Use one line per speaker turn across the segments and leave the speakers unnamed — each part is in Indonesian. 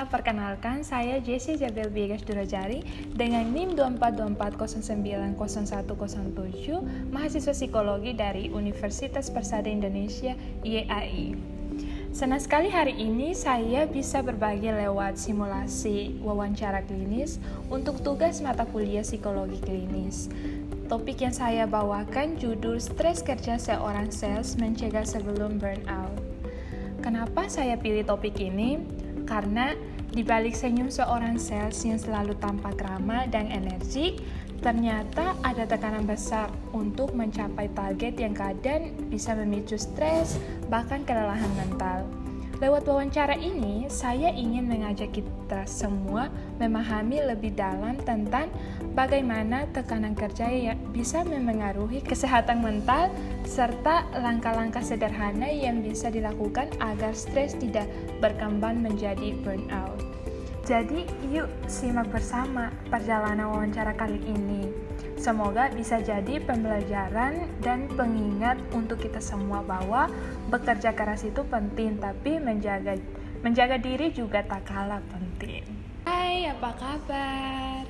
perkenalkan saya Jessie Jabel Biegas Durajari dengan NIM 2424090107, mahasiswa psikologi dari Universitas Persada Indonesia IAI. Senang sekali hari ini saya bisa berbagi lewat simulasi wawancara klinis untuk tugas mata kuliah psikologi klinis. Topik yang saya bawakan judul stres kerja seorang sales mencegah sebelum burnout. Kenapa saya pilih topik ini? Karena di balik senyum seorang sales yang selalu tampak ramah dan energik, ternyata ada tekanan besar untuk mencapai target yang kadang bisa memicu stres, bahkan kelelahan mental. Lewat wawancara ini, saya ingin mengajak kita semua memahami lebih dalam tentang bagaimana tekanan kerja yang bisa memengaruhi kesehatan mental, serta langkah-langkah sederhana yang bisa dilakukan agar stres tidak berkembang menjadi burnout. Jadi, yuk simak bersama perjalanan wawancara kali ini. Semoga bisa jadi pembelajaran dan pengingat untuk kita semua bahwa bekerja keras itu penting, tapi menjaga diri juga tak kalah penting. Hai, apa kabar?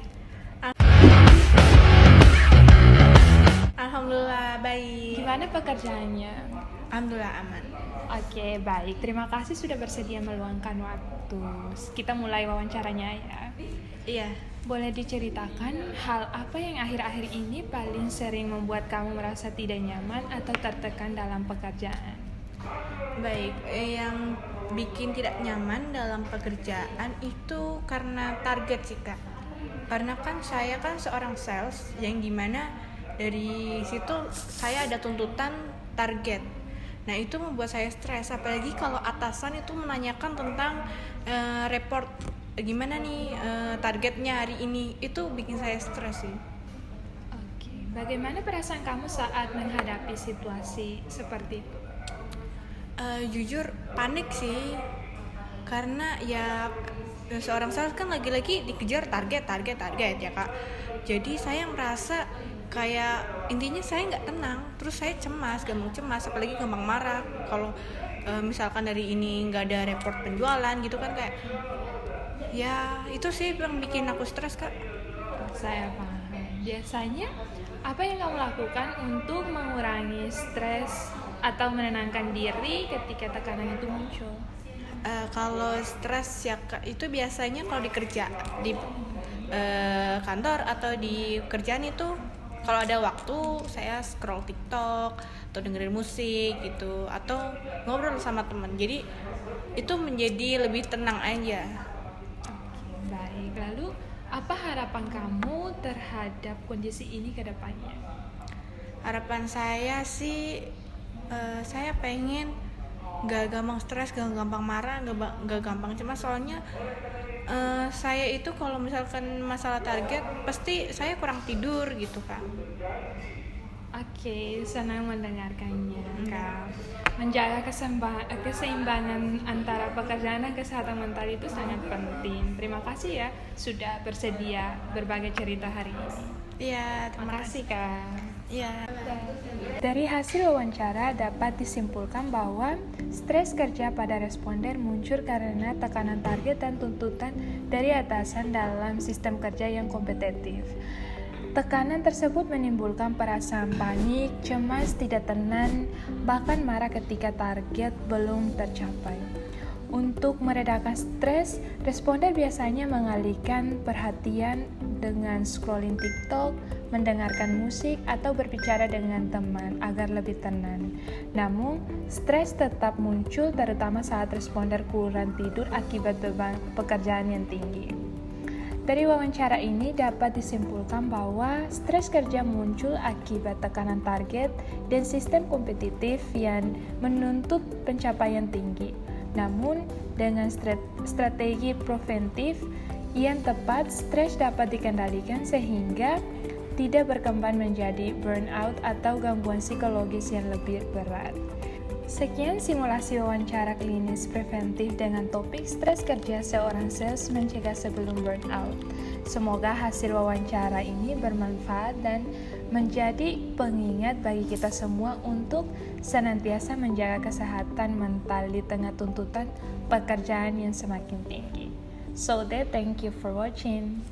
Alhamdulillah baik.
Gimana pekerjaannya?
Alhamdulillah aman.
Oke, baik. Terima kasih sudah bersedia meluangkan waktu. Kita mulai wawancaranya ya.
Iya.
Boleh diceritakan hal apa yang akhir-akhir ini paling sering membuat kamu merasa tidak nyaman atau tertekan dalam pekerjaan?
Baik, yang bikin tidak nyaman dalam pekerjaan itu karena target sih Kak. Karena kan saya kan seorang sales yang dimana dari situ saya ada tuntutan target. Nah itu membuat saya stres, apalagi kalau atasan itu menanyakan tentang report gimana nih targetnya hari ini, itu bikin saya stres sih.
Oke, bagaimana perasaan kamu saat menghadapi situasi seperti itu?
Jujur panik sih, karena ya seorang sales kan lagi-lagi dikejar target ya Kak. Jadi saya merasa kayak intinya saya nggak tenang, terus saya gampang cemas, apalagi gampang marah kalau misalkan dari ini nggak ada report penjualan gitu kan, kayak ya itu sih yang bikin aku stres Kak.
Saya paham. Biasanya apa yang kamu lakukan untuk mengurangi stres atau menenangkan diri ketika tekanan itu muncul?
Kalau stres ya Kak, itu biasanya kalau di kantor atau di kerjaan itu kalau ada waktu saya scroll TikTok atau dengerin musik gitu, atau ngobrol sama teman. Jadi itu menjadi lebih tenang aja.
Oke, baik. Lalu apa harapan kamu terhadap kondisi ini ke depannya?
Harapan saya sih saya pengen gak gampang stres, gak gampang marah, gak gampang cemas. Soalnya saya itu kalau misalkan masalah target pasti saya kurang tidur gitu Kak.
Oke, senang mendengarkannya Kak. Menjaga keseimbangan antara pekerjaan dan kesehatan mental itu sangat penting. Terima kasih ya sudah bersedia berbagi cerita hari ini.
Iya,
terima kasih Kak.
Iya.
Dari hasil wawancara dapat disimpulkan bahwa stres kerja pada responden muncul karena tekanan target dan tuntutan dari atasan dalam sistem kerja yang kompetitif. Tekanan tersebut menimbulkan perasaan panik, cemas, tidak tenang, bahkan marah ketika target belum tercapai. Untuk meredakan stres, responden biasanya mengalihkan perhatian dengan scrolling TikTok, mendengarkan musik, atau berbicara dengan teman agar lebih tenang. Namun, stres tetap muncul terutama saat responden kurang tidur akibat beban pekerjaan yang tinggi. Dari wawancara ini dapat disimpulkan bahwa stres kerja muncul akibat tekanan target dan sistem kompetitif yang menuntut pencapaian tinggi. Namun, dengan strategi preventif yang tepat, stres dapat dikendalikan sehingga tidak berkembang menjadi burnout atau gangguan psikologis yang lebih berat. Sekian simulasi wawancara klinis preventif dengan topik stres kerja seorang sales mencegah sebelum burnout. Semoga hasil wawancara ini bermanfaat dan menjadi pengingat bagi kita semua untuk senantiasa menjaga kesehatan mental di tengah tuntutan pekerjaan yang semakin tinggi. So thank you for watching.